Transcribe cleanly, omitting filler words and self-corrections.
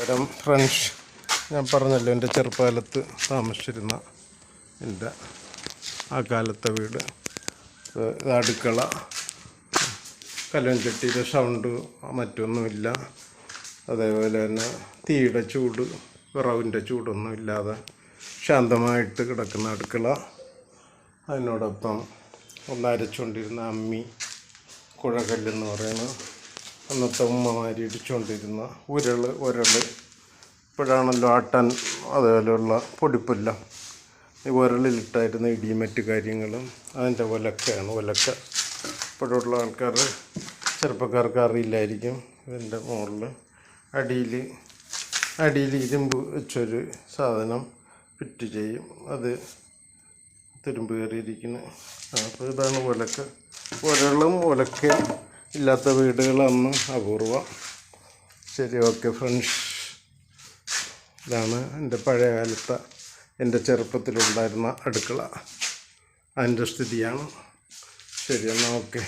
നമസ്കാരം ഫ്രണ്ട്സ്. ഞാൻ പറഞ്ഞല്ലോ എൻ്റെ ചെറുപ്പകാലത്ത് താമസിച്ചിരുന്ന എൻ്റെ ആ കാലത്തെ വീട്. ഇത് അടുക്കള, കലവൻചട്ടിയുടെ സൗണ്ട് മറ്റൊന്നുമില്ല. അതേപോലെ തന്നെ തീയുടെ ചൂട്, വിറവിൻ്റെ ചൂടൊന്നും ഇല്ലാതെ ശാന്തമായിട്ട് കിടക്കുന്ന അടുക്കള. അതിനോടൊപ്പം ഒന്നരച്ചുകൊണ്ടിരുന്ന അമ്മി, കുഴക്കല്ലെന്ന് പറയുന്നത് അന്നത്തെ ഉമ്മമാരി ഇടിച്ചുകൊണ്ടിരുന്ന ഉരൾ. ഇപ്പോഴാണല്ലോ ആട്ടാൻ അതേപോലെയുള്ള പൊടിപ്പുല്ല. ഈ ഉരളിലിട്ടായിരുന്ന ഇടിയും മറ്റു കാര്യങ്ങളും. അതിൻ്റെ ഒലക്ക ഇപ്പോഴുള്ള ആൾക്കാർ, ചെറുപ്പക്കാർക്ക് അറിയില്ലായിരിക്കും. ഇതിൻ്റെ മുകളിൽ അടിയിൽ ഇരുമ്പ് വെച്ചൊരു സാധനം ഫിറ്റ് ചെയ്യും. അത് തുരുമ്പ് കയറിയിരിക്കുന്നു. അപ്പോൾ ഇതാണ് ഉലക്ക. ഉലക്കയും ഇല്ലാത്ത വീടുകളന്ന് അപൂർവം. ശരി, ഓക്കെ ഫ്രണ്ട്സ്. ഇതാണ് എൻ്റെ പഴയ കാലത്തെ, എൻ്റെ ചെറുപ്പത്തിലുണ്ടായിരുന്ന അടുക്കള. അതിൻ്റെ സ്ഥിതിയാണ്. ശരി, എന്നാൽ ഓക്കെ.